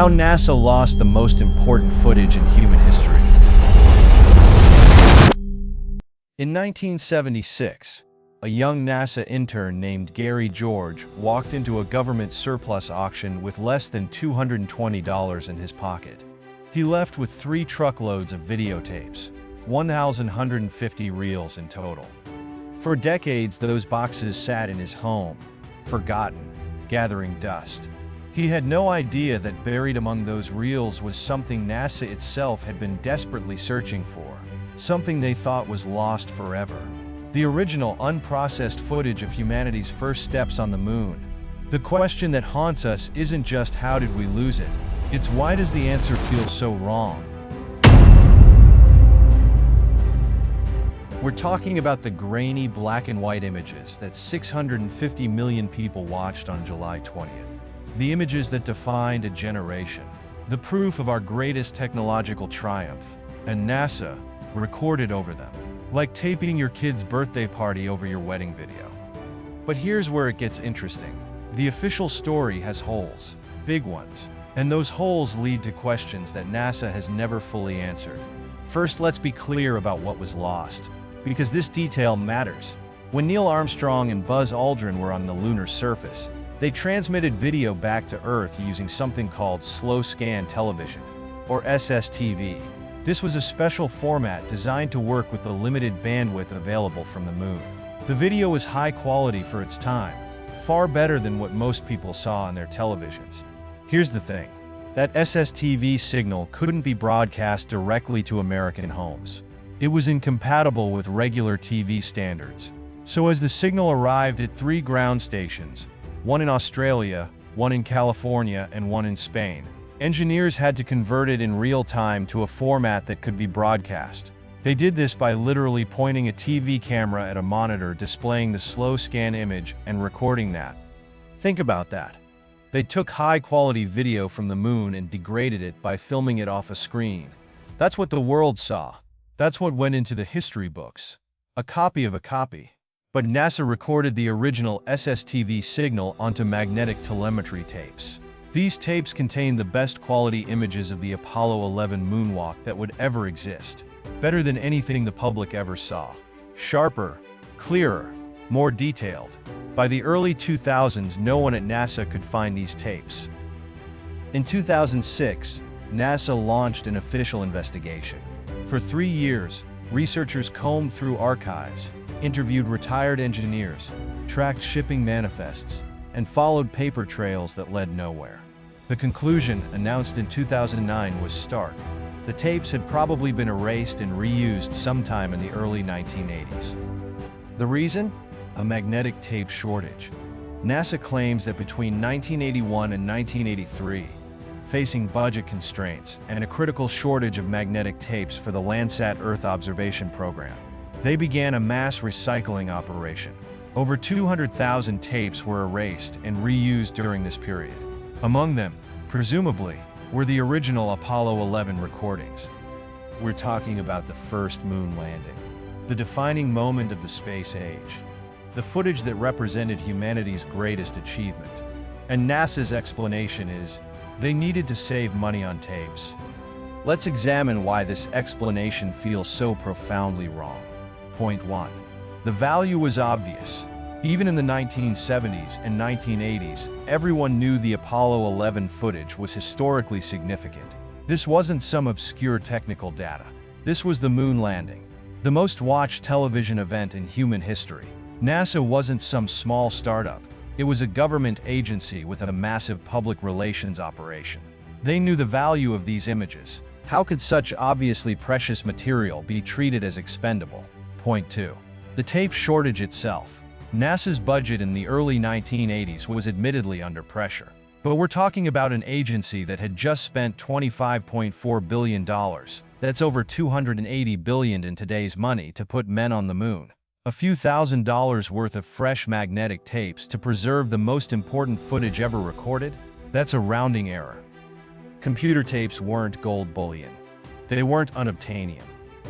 How NASA lost the most important footage in human history. In 1976, a young NASA intern named Gary George walked into a government surplus auction with less than $220 in his pocket. He left with 3 truckloads of videotapes, 1,150 reels in total. For decades, those boxes sat in his home, forgotten, gathering dust. He had no idea that buried among those reels was something NASA itself had been desperately searching for, something they thought was lost forever. The original unprocessed footage of humanity's first steps on the moon. The question that haunts us isn't just how did we lose it, it's why does the answer feel so wrong? We're talking about the grainy black and white images that 650 million people watched on July 20th. The images that defined a generation. The proof of our greatest technological triumph. And NASA recorded over them. Like taping your kid's birthday party over your wedding video. But here's where it gets interesting. The official story has holes. Big ones. And those holes lead to questions that NASA has never fully answered. First, let's be clear about what was lost. Because this detail matters. When Neil Armstrong and Buzz Aldrin were on the lunar surface, they transmitted video back to Earth using something called slow scan television, or SSTV. This was a special format designed to work with the limited bandwidth available from the moon. The video was high quality for its time, far better than what most people saw on their televisions. Here's the thing. That SSTV signal couldn't be broadcast directly to American homes. It was incompatible with regular TV standards. So as the signal arrived at 3 ground stations, one in Australia, one in California, and one in Spain, engineers had to convert it in real time to a format that could be broadcast. They did this by literally pointing a TV camera at a monitor displaying the slow scan image and recording that. Think about that. They took high-quality video from the moon and degraded it by filming it off a screen. That's what the world saw. That's what went into the history books. A copy of a copy. But NASA recorded the original SSTV signal onto magnetic telemetry tapes. These tapes contain the best quality images of the Apollo 11 moonwalk that would ever exist. Better than anything the public ever saw. Sharper, clearer, more detailed. By the early 2000s, no one at NASA could find these tapes. In 2006, NASA launched an official investigation. For 3 years, researchers combed through archives, interviewed retired engineers, tracked shipping manifests, and followed paper trails that led nowhere. The conclusion, announced in 2009, was stark. The tapes had probably been erased and reused sometime in the early 1980s. The reason? A magnetic tape shortage. NASA claims that between 1981 and 1983, facing budget constraints and a critical shortage of magnetic tapes for the Landsat Earth observation program, they began a mass recycling operation. Over 200,000 tapes were erased and reused during this period. Among them, presumably, were the original Apollo 11 recordings. We're talking about the first moon landing, the defining moment of the space age, the footage that represented humanity's greatest achievement. And NASA's explanation is, they needed to save money on tapes. Let's examine why this explanation feels so profoundly wrong. Point 1. The value was obvious. Even in the 1970s and 1980s, everyone knew the Apollo 11 footage was historically significant. This wasn't some obscure technical data. This was the moon landing, the most watched television event in human history. NASA wasn't some small startup. It was a government agency with a massive public relations operation. They knew the value of these images. How could such obviously precious material be treated as expendable? Point 2. The tape shortage itself. NASA's budget in the early 1980s was admittedly under pressure. But we're talking about an agency that had just spent $25.4 billion. That's over $280 billion in today's money to put men on the moon. A few $1,000s worth of fresh magnetic tapes to preserve the most important footage ever recorded? That's a rounding error. Computer tapes weren't gold bullion. They weren't unobtainium.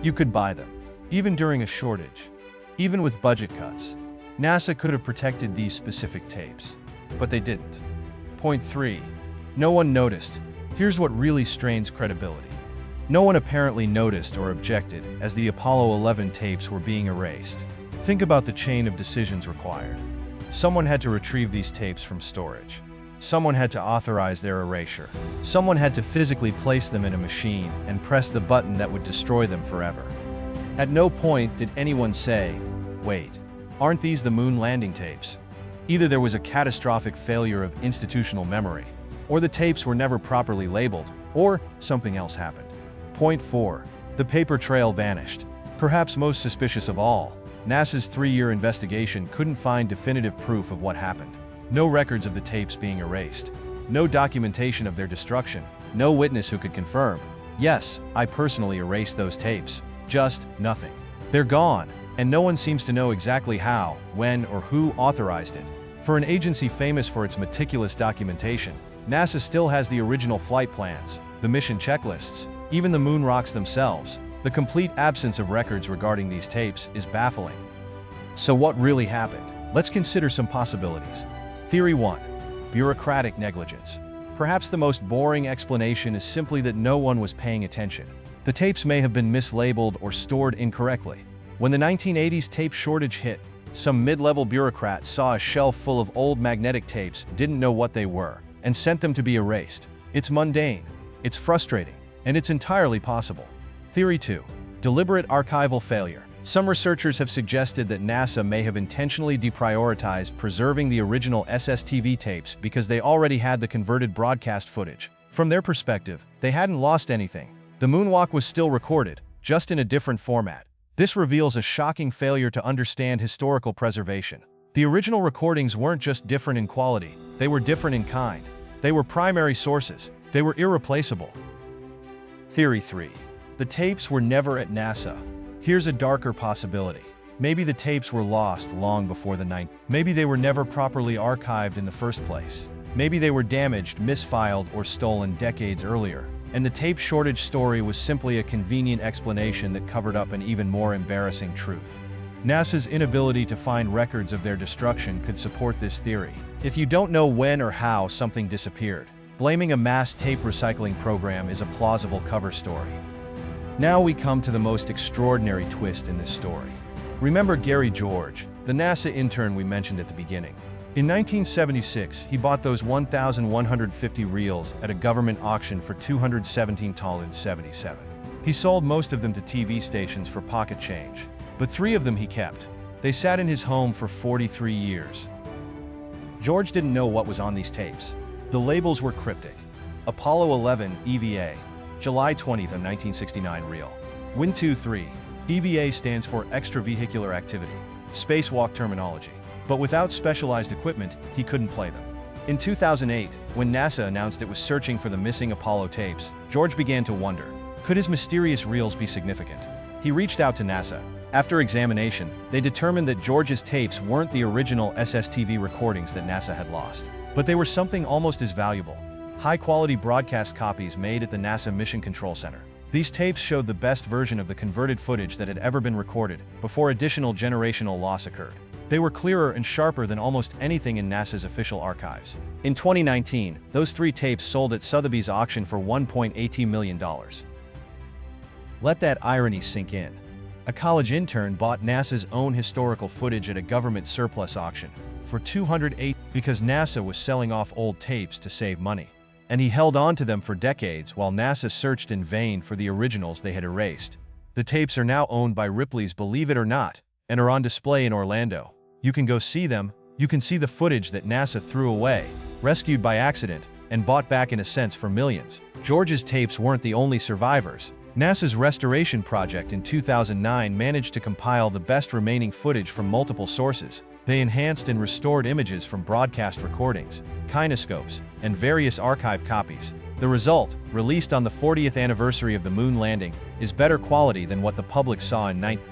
You could buy them, even during a shortage. Even with budget cuts, NASA could have protected these specific tapes, but they didn't. Point 3. No one noticed. Here's what really strains credibility. No one apparently noticed or objected as the Apollo 11 tapes were being erased. Think about the chain of decisions required. Someone had to retrieve these tapes from storage. Someone had to authorize their erasure. Someone had to physically place them in a machine and press the button that would destroy them forever. At no point did anyone say, "Wait, aren't these the moon landing tapes?" Either there was a catastrophic failure of institutional memory, or the tapes were never properly labeled, or something else happened. Point 4. The paper trail vanished. Perhaps most suspicious of all, NASA's 3-year investigation couldn't find definitive proof of what happened. No records of the tapes being erased. No documentation of their destruction. No witness who could confirm, "Yes, I personally erased those tapes." Just nothing. They're gone, and no one seems to know exactly how, when, or who authorized it. For an agency famous for its meticulous documentation, NASA still has the original flight plans, the mission checklists, even the moon rocks themselves. The complete absence of records regarding these tapes is baffling. So what really happened? Let's consider some possibilities. Theory 1. Bureaucratic negligence. Perhaps the most boring explanation is simply that no one was paying attention. The tapes may have been mislabeled or stored incorrectly. When the 1980s tape shortage hit, some mid-level bureaucrat saw a shelf full of old magnetic tapes, didn't know what they were, and sent them to be erased. It's mundane, it's frustrating, and it's entirely possible. Theory 2. Deliberate archival failure. Some researchers have suggested that NASA may have intentionally deprioritized preserving the original SSTV tapes because they already had the converted broadcast footage. From their perspective, they hadn't lost anything. The moonwalk was still recorded, just in a different format. This reveals a shocking failure to understand historical preservation. The original recordings weren't just different in quality, they were different in kind. They were primary sources. They were irreplaceable. Theory 3. The tapes were never at NASA. Here's a darker possibility. Maybe the tapes were lost long before the 90s. Maybe they were never properly archived in the first place. Maybe they were damaged, misfiled, or stolen decades earlier, and the tape shortage story was simply a convenient explanation that covered up an even more embarrassing truth. NASA's inability to find records of their destruction could support this theory. If you don't know when or how something disappeared, blaming a mass tape recycling program is a plausible cover story. Now we come to the most extraordinary twist in this story. Remember Gary George, the NASA intern we mentioned at the beginning? In 1976, he bought those 1,150 reels at a government auction for $217.77. He sold most of them to TV stations for pocket change, but 3 of them he kept. They sat in his home for 43 years. George didn't know what was on these tapes. The labels were cryptic. Apollo 11, EVA. July 20th of 1969 reel. Win23. EVA stands for Extravehicular Activity, spacewalk terminology. But without specialized equipment, he couldn't play them. In 2008, when NASA announced it was searching for the missing Apollo tapes, George began to wonder, could his mysterious reels be significant? He reached out to NASA. After examination, they determined that George's tapes weren't the original SSTV recordings that NASA had lost, but they were something almost as valuable. High-quality broadcast copies made at the NASA Mission Control Center. These tapes showed the best version of the converted footage that had ever been recorded, before additional generational loss occurred. They were clearer and sharper than almost anything in NASA's official archives. In 2019, those 3 tapes sold at Sotheby's auction for $1.18 million. Let that irony sink in. A college intern bought NASA's own historical footage at a government surplus auction for $208 because NASA was selling off old tapes to save money. And he held on to them for decades while NASA searched in vain for the originals they had erased. The tapes are now owned by Ripley's Believe It or Not, and are on display in Orlando. You can go see them. You can see the footage that NASA threw away, rescued by accident, and bought back in a sense for millions. George's tapes weren't the only survivors. NASA's restoration project in 2009 managed to compile the best remaining footage from multiple sources. They enhanced and restored images from broadcast recordings, kinescopes, and various archive copies. The result, released on the 40th anniversary of the moon landing, is better quality than what the public saw in 19.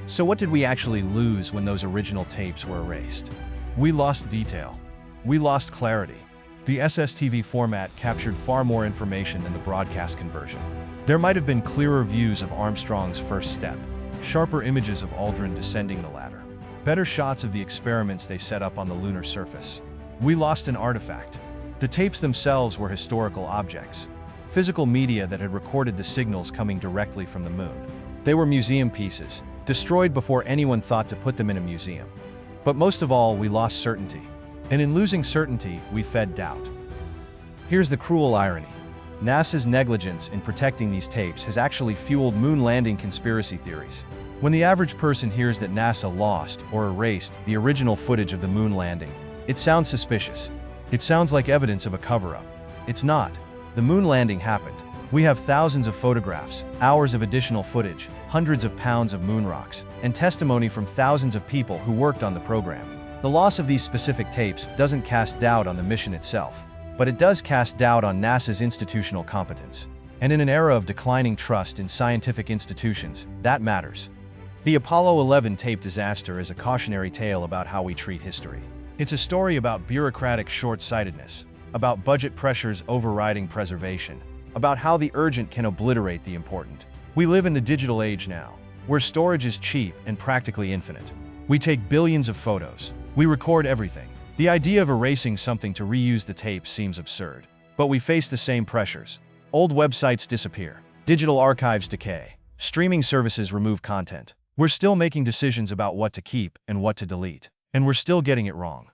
So what did we actually lose when those original tapes were erased? We lost detail. We lost clarity. The SSTV format captured far more information than the broadcast conversion. There might have been clearer views of Armstrong's first step, sharper images of Aldrin descending the ladder, better shots of the experiments they set up on the lunar surface. We lost an artifact. The tapes themselves were historical objects, physical media that had recorded the signals coming directly from the moon. They were museum pieces, destroyed before anyone thought to put them in a museum. But most of all, we lost certainty. And in losing certainty, we fed doubt. Here's the cruel irony. NASA's negligence in protecting these tapes has actually fueled moon landing conspiracy theories. When the average person hears that NASA lost or erased the original footage of the moon landing, it sounds suspicious. It sounds like evidence of a cover-up. It's not. The moon landing happened. We have thousands of photographs, hours of additional footage, hundreds of pounds of moon rocks, and testimony from thousands of people who worked on the program. The loss of these specific tapes doesn't cast doubt on the mission itself, but it does cast doubt on NASA's institutional competence. And in an era of declining trust in scientific institutions, that matters. The Apollo 11 tape disaster is a cautionary tale about how we treat history. It's a story about bureaucratic short-sightedness, about budget pressures overriding preservation, about how the urgent can obliterate the important. We live in the digital age now, where storage is cheap and practically infinite. We take billions of photos. We record everything. The idea of erasing something to reuse the tape seems absurd. But we face the same pressures. Old websites disappear. Digital archives decay. Streaming services remove content. We're still making decisions about what to keep and what to delete. And we're still getting it wrong.